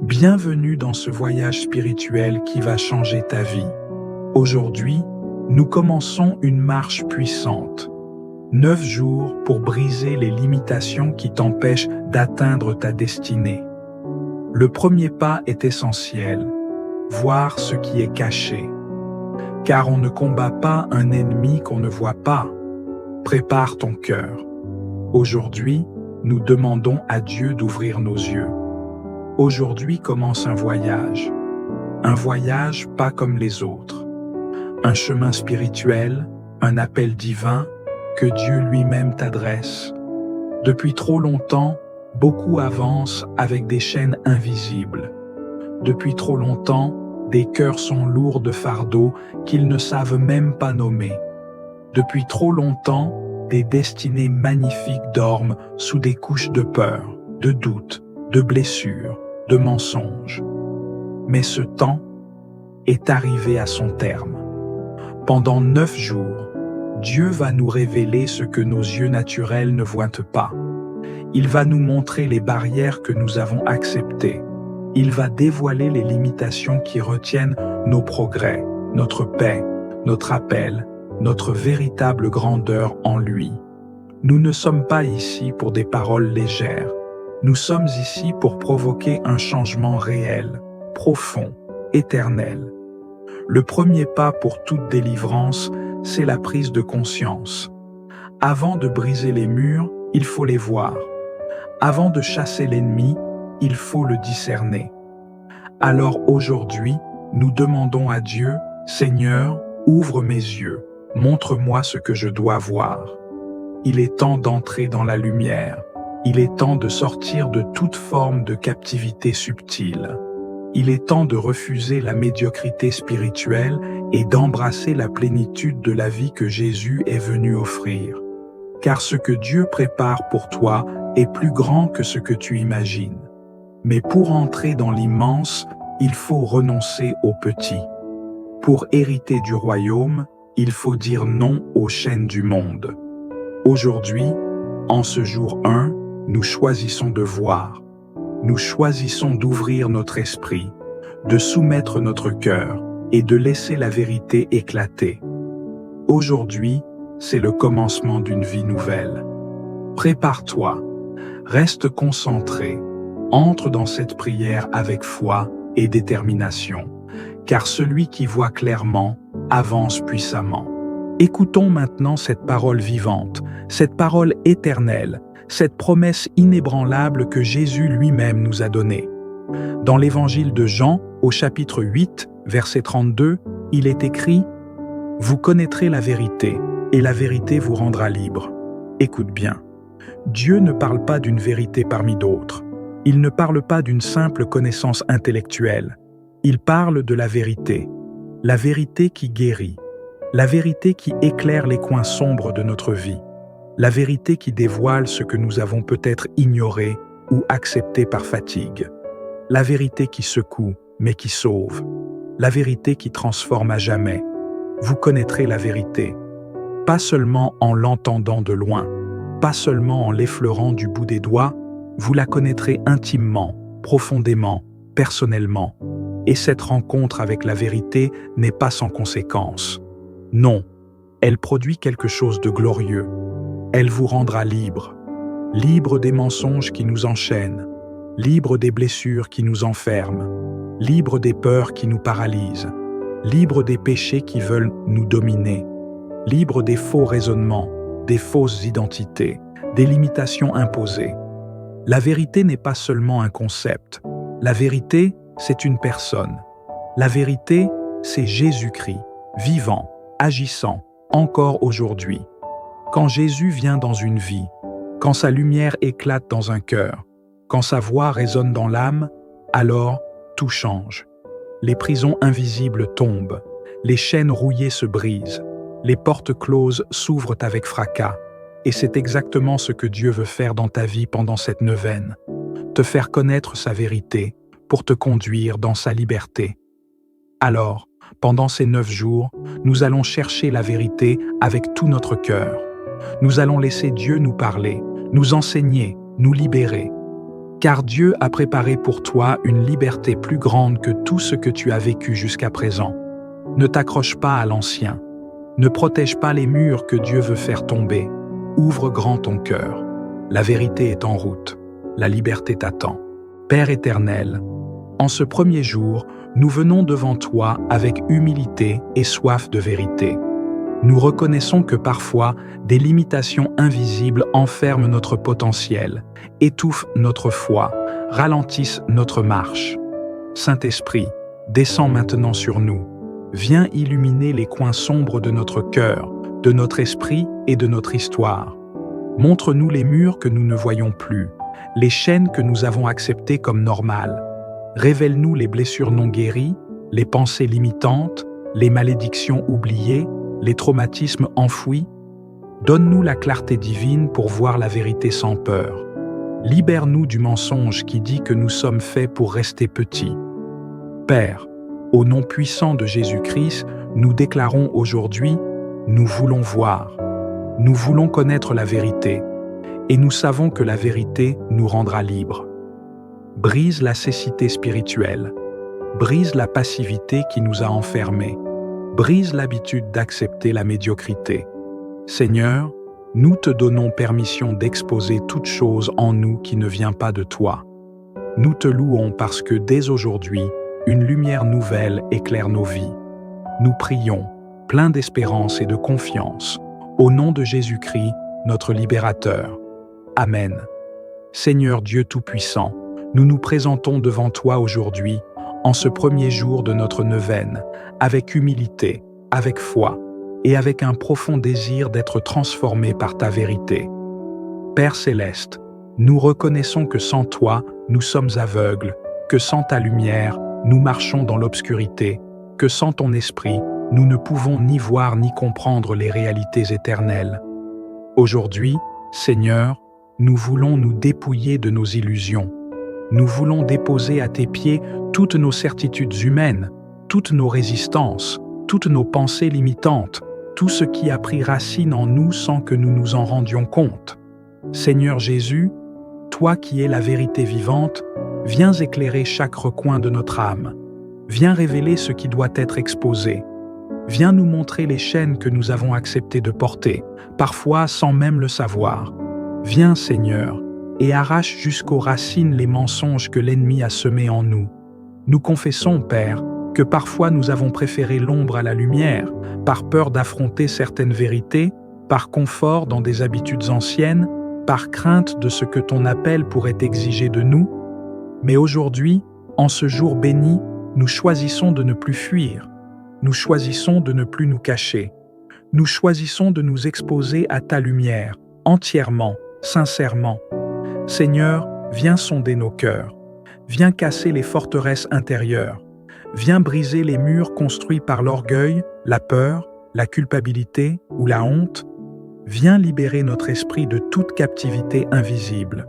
Bienvenue dans ce voyage spirituel qui va changer ta vie. Aujourd'hui, nous commençons une marche puissante. 9 jours pour briser les limitations qui t'empêchent d'atteindre ta destinée. Le premier pas est essentiel, voir ce qui est caché. Car on ne combat pas un ennemi qu'on ne voit pas. Prépare ton cœur. Aujourd'hui, nous demandons à Dieu d'ouvrir nos yeux. Aujourd'hui commence un voyage pas comme les autres. Un chemin spirituel, un appel divin que Dieu lui-même t'adresse. Depuis trop longtemps, beaucoup avancent avec des chaînes invisibles. Depuis trop longtemps, des cœurs sont lourds de fardeaux qu'ils ne savent même pas nommer. Depuis trop longtemps, des destinées magnifiques dorment sous des couches de peur, de doute, de blessures, de mensonges. Mais ce temps est arrivé à son terme. Pendant 9 jours, Dieu va nous révéler ce que nos yeux naturels ne voient pas. Il va nous montrer les barrières que nous avons acceptées. Il va dévoiler les limitations qui retiennent nos progrès, notre paix, notre appel, notre véritable grandeur en lui. Nous ne sommes pas ici pour des paroles légères. Nous sommes ici pour provoquer un changement réel, profond, éternel. Le premier pas pour toute délivrance, c'est la prise de conscience. Avant de briser les murs, il faut les voir. Avant de chasser l'ennemi, il faut le discerner. Alors aujourd'hui, nous demandons à Dieu, « Seigneur, ouvre mes yeux, montre-moi ce que je dois voir. » Il est temps d'entrer dans la lumière. Il est temps de sortir de toute forme de captivité subtile. Il est temps de refuser la médiocrité spirituelle et d'embrasser la plénitude de la vie que Jésus est venu offrir. Car ce que Dieu prépare pour toi est plus grand que ce que tu imagines. Mais pour entrer dans l'immense, il faut renoncer au petit. Pour hériter du royaume, il faut dire non aux chaînes du monde. Aujourd'hui, en ce jour 1, nous choisissons de voir. Nous choisissons d'ouvrir notre esprit, de soumettre notre cœur et de laisser la vérité éclater. Aujourd'hui, c'est le commencement d'une vie nouvelle. Prépare-toi, reste concentré, entre dans cette prière avec foi et détermination, car celui qui voit clairement avance puissamment. Écoutons maintenant cette parole vivante, cette parole éternelle, cette promesse inébranlable que Jésus lui-même nous a donnée. Dans l'évangile de Jean, au chapitre 8, verset 32, il est écrit « Vous connaîtrez la vérité, et la vérité vous rendra libre. » Écoute bien, Dieu ne parle pas d'une vérité parmi d'autres. Il ne parle pas d'une simple connaissance intellectuelle. Il parle de la vérité qui guérit, la vérité qui éclaire les coins sombres de notre vie, la vérité qui dévoile ce que nous avons peut-être ignoré ou accepté par fatigue, la vérité qui secoue mais qui sauve, la vérité qui transforme à jamais. Vous connaîtrez la vérité, pas seulement en l'entendant de loin, pas seulement en l'effleurant du bout des doigts, vous la connaîtrez intimement, profondément, personnellement. Et cette rencontre avec la vérité n'est pas sans conséquence. Non, elle produit quelque chose de glorieux. Elle vous rendra libre, libre des mensonges qui nous enchaînent, libre des blessures qui nous enferment, libre des peurs qui nous paralysent, libre des péchés qui veulent nous dominer, libre des faux raisonnements, des fausses identités, des limitations imposées. La vérité n'est pas seulement un concept. La vérité, c'est une personne. La vérité, c'est Jésus-Christ, vivant, agissant, encore aujourd'hui. Quand Jésus vient dans une vie, quand sa lumière éclate dans un cœur, quand sa voix résonne dans l'âme, alors tout change. Les prisons invisibles tombent, les chaînes rouillées se brisent, les portes closes s'ouvrent avec fracas. Et c'est exactement ce que Dieu veut faire dans ta vie pendant cette neuvaine. Te faire connaître sa vérité pour te conduire dans sa liberté. Alors, pendant ces 9 jours, nous allons chercher la vérité avec tout notre cœur. Nous allons laisser Dieu nous parler, nous enseigner, nous libérer. car Dieu a préparé pour toi une liberté plus grande que tout ce que tu as vécu jusqu'à présent. Ne t'accroche pas à l'ancien. Ne protège pas les murs que Dieu veut faire tomber. Ouvre grand ton cœur. La vérité est en route. La liberté t'attend. Père éternel, en ce premier jour, nous venons devant toi avec humilité et soif de vérité. Nous reconnaissons que parfois, des limitations invisibles enferment notre potentiel, étouffent notre foi, ralentissent notre marche. Saint-Esprit, descends maintenant sur nous. Viens illuminer les coins sombres de notre cœur, de notre esprit et de notre histoire. Montre-nous les murs que nous ne voyons plus, les chaînes que nous avons acceptées comme normales. Révèle-nous les blessures non guéries, les pensées limitantes, les malédictions oubliées, les traumatismes enfouis. Donne-nous la clarté divine pour voir la vérité sans peur. Libère-nous du mensonge qui dit que nous sommes faits pour rester petits. Père, au nom puissant de Jésus-Christ, nous déclarons aujourd'hui, nous voulons voir. Nous voulons connaître la vérité, et nous savons que la vérité nous rendra libres. Brise la cécité spirituelle, brise la passivité qui nous a enfermés, brise l'habitude d'accepter la médiocrité. Seigneur, nous te donnons permission d'exposer toute chose en nous qui ne vient pas de toi. Nous te louons parce que dès aujourd'hui, une lumière nouvelle éclaire nos vies. Nous prions, pleins d'espérance et de confiance, au nom de Jésus-Christ, notre libérateur. Amen. Seigneur Dieu Tout-Puissant, nous nous présentons devant toi aujourd'hui, en ce premier jour de notre neuvaine, avec humilité, avec foi et avec un profond désir d'être transformés par ta vérité. Père céleste, nous reconnaissons que sans toi, nous sommes aveugles, que sans ta lumière, nous marchons dans l'obscurité, que sans ton esprit, nous ne pouvons ni voir ni comprendre les réalités éternelles. Aujourd'hui, Seigneur, nous voulons nous dépouiller de nos illusions. Nous voulons déposer à tes pieds toutes nos certitudes humaines, toutes nos résistances, toutes nos pensées limitantes, tout ce qui a pris racine en nous sans que nous nous en rendions compte. Seigneur Jésus, toi qui es la vérité vivante, viens éclairer chaque recoin de notre âme. Viens révéler ce qui doit être exposé. Viens nous montrer les chaînes que nous avons accepté de porter, parfois sans même le savoir. Viens, Seigneur, et arrache jusqu'aux racines les mensonges que l'ennemi a semés en nous. Nous confessons, Père, que parfois nous avons préféré l'ombre à la lumière, par peur d'affronter certaines vérités, par confort dans des habitudes anciennes, par crainte de ce que ton appel pourrait exiger de nous. Mais aujourd'hui, en ce jour béni, nous choisissons de ne plus fuir. Nous choisissons de ne plus nous cacher. Nous choisissons de nous exposer à ta lumière, entièrement, sincèrement. Seigneur, viens sonder nos cœurs. Viens casser les forteresses intérieures. Viens briser les murs construits par l'orgueil, la peur, la culpabilité ou la honte. Viens libérer notre esprit de toute captivité invisible.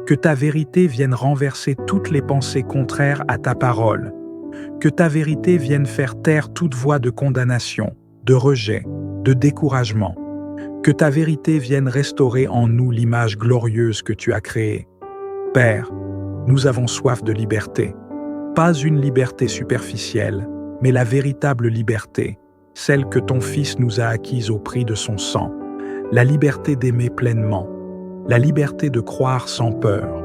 Que ta vérité vienne renverser toutes les pensées contraires à ta parole. Que ta vérité vienne faire taire toute voix de condamnation, de rejet, de découragement. Que ta vérité vienne restaurer en nous l'image glorieuse que tu as créée. Père, nous avons soif de liberté. Pas une liberté superficielle, mais la véritable liberté, celle que ton Fils nous a acquise au prix de son sang. La liberté d'aimer pleinement, la liberté de croire sans peur,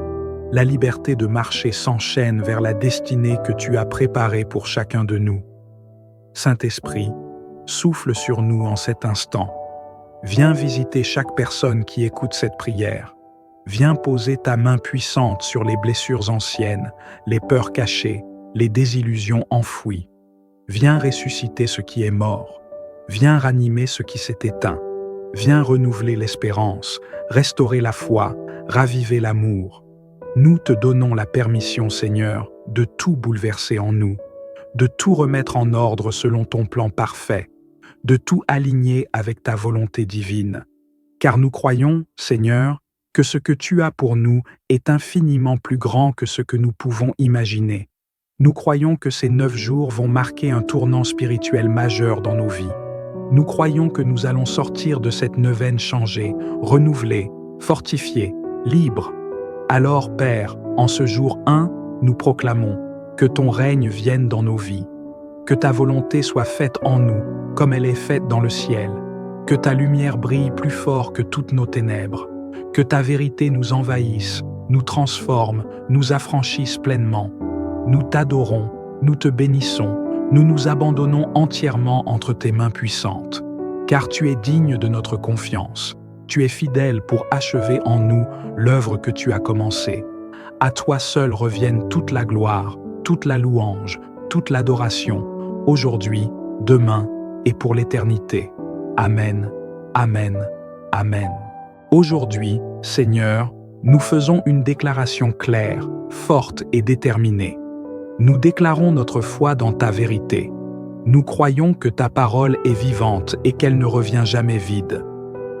la liberté de marcher sans chaîne vers la destinée que tu as préparée pour chacun de nous. Saint-Esprit, souffle sur nous en cet instant. Viens visiter chaque personne qui écoute cette prière. Viens poser ta main puissante sur les blessures anciennes, les peurs cachées, les désillusions enfouies. Viens ressusciter ce qui est mort. Viens ranimer ce qui s'est éteint. Viens renouveler l'espérance, restaurer la foi, raviver l'amour. Nous te donnons la permission, Seigneur, de tout bouleverser en nous, de tout remettre en ordre selon ton plan parfait, de tout aligner avec ta volonté divine. Car nous croyons, Seigneur, que ce que tu as pour nous est infiniment plus grand que ce que nous pouvons imaginer. Nous croyons que ces 9 jours vont marquer un tournant spirituel majeur dans nos vies. Nous croyons que nous allons sortir de cette neuvaine changés, renouvelés, fortifiés, libres. Alors, Père, En ce jour 1, nous proclamons que ton règne vienne dans nos vies, que ta volonté soit faite en nous comme elle est faite dans le ciel, que ta lumière brille plus fort que toutes nos ténèbres, que ta vérité nous envahisse, nous transforme, nous affranchisse pleinement. Nous t'adorons, nous te bénissons, nous nous abandonnons entièrement entre tes mains puissantes, car tu es digne de notre confiance. Tu es fidèle pour achever en nous l'œuvre que tu as commencée. À toi seul revienne toute la gloire, toute la louange, toute l'adoration, aujourd'hui, demain et pour l'éternité. Amen, amen, amen. Aujourd'hui, Seigneur, nous faisons une déclaration claire, forte et déterminée. Nous déclarons notre foi dans ta vérité. Nous croyons que ta parole est vivante et qu'elle ne revient jamais vide.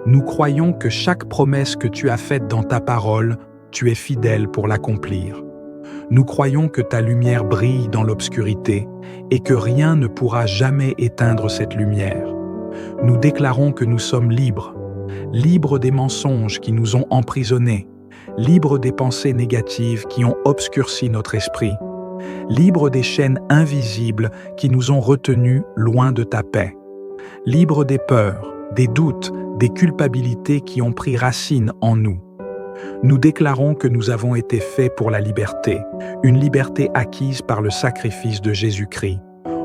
Nous croyons que chaque promesse que tu as faite dans ta parole, tu es fidèle pour l'accomplir. Nous croyons que ta lumière brille dans l'obscurité et que rien ne pourra jamais éteindre cette lumière. Nous déclarons que nous sommes libres, libres des mensonges qui nous ont emprisonnés, libres des pensées négatives qui ont obscurci notre esprit, libres des chaînes invisibles qui nous ont retenus loin de ta paix, libres des peurs, des doutes, des culpabilités qui ont pris racine en nous. Nous déclarons que nous avons été faits pour la liberté, une liberté acquise par le sacrifice de Jésus-Christ.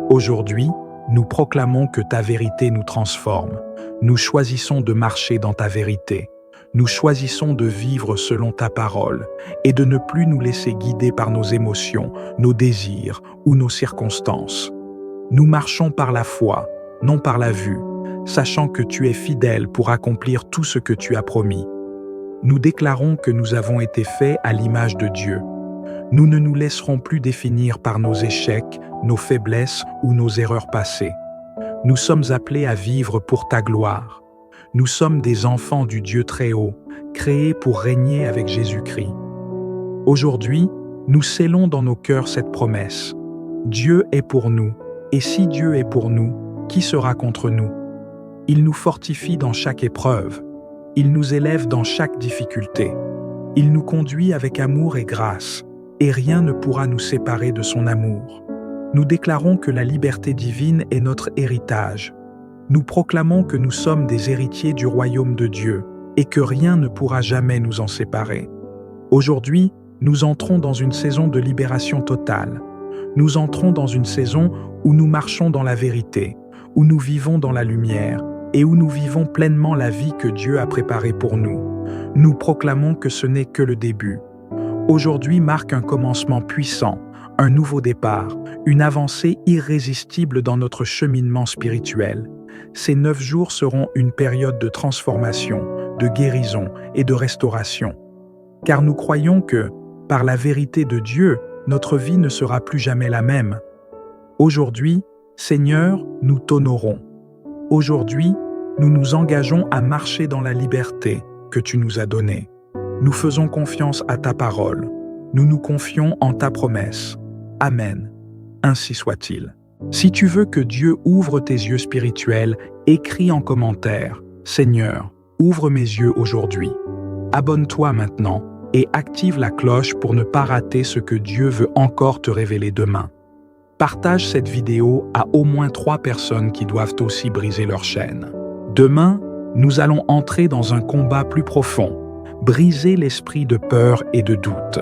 Aujourd'hui, nous proclamons que ta vérité nous transforme. Nous choisissons de marcher dans ta vérité. Nous choisissons de vivre selon ta parole et de ne plus nous laisser guider par nos émotions, nos désirs ou nos circonstances. Nous marchons par la foi, non par la vue, sachant que tu es fidèle pour accomplir tout ce que tu as promis. Nous déclarons que nous avons été faits à l'image de Dieu. Nous ne nous laisserons plus définir par nos échecs, nos faiblesses ou nos erreurs passées. Nous sommes appelés à vivre pour ta gloire. Nous sommes des enfants du Dieu très haut, créés pour régner avec Jésus-Christ. Aujourd'hui, nous scellons dans nos cœurs cette promesse. Dieu est pour nous, et si Dieu est pour nous, qui sera contre nous? Il nous fortifie dans chaque épreuve. Il nous élève dans chaque difficulté. Il nous conduit avec amour et grâce, et rien ne pourra nous séparer de son amour. Nous déclarons que la liberté divine est notre héritage. Nous proclamons que nous sommes des héritiers du royaume de Dieu, et que rien ne pourra jamais nous en séparer. Aujourd'hui, nous entrons dans une saison de libération totale. Nous entrons dans une saison où nous marchons dans la vérité, où nous vivons dans la lumière, et où nous vivons pleinement la vie que Dieu a préparée pour nous. Nous proclamons que ce n'est que le début. Aujourd'hui marque un commencement puissant, un nouveau départ, une avancée irrésistible dans notre cheminement spirituel. Ces 9 jours seront une période de transformation, de guérison et de restauration. Car nous croyons que, par la vérité de Dieu, notre vie ne sera plus jamais la même. Aujourd'hui, Seigneur, nous t'honorons. Aujourd'hui, nous nous engageons à marcher dans la liberté que tu nous as donnée. Nous faisons confiance à ta parole. Nous nous confions en ta promesse. Amen. Ainsi soit-il. Si tu veux que Dieu ouvre tes yeux spirituels, écris en commentaire « Seigneur, ouvre mes yeux aujourd'hui ». Abonne-toi maintenant et active la cloche pour ne pas rater ce que Dieu veut encore te révéler demain. Partage cette vidéo à au moins 3 personnes qui doivent aussi briser leur chaîne. Demain, nous allons entrer dans un combat plus profond, briser l'esprit de peur et de doute.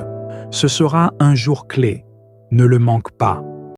Ce sera un jour clé. Ne le manque pas.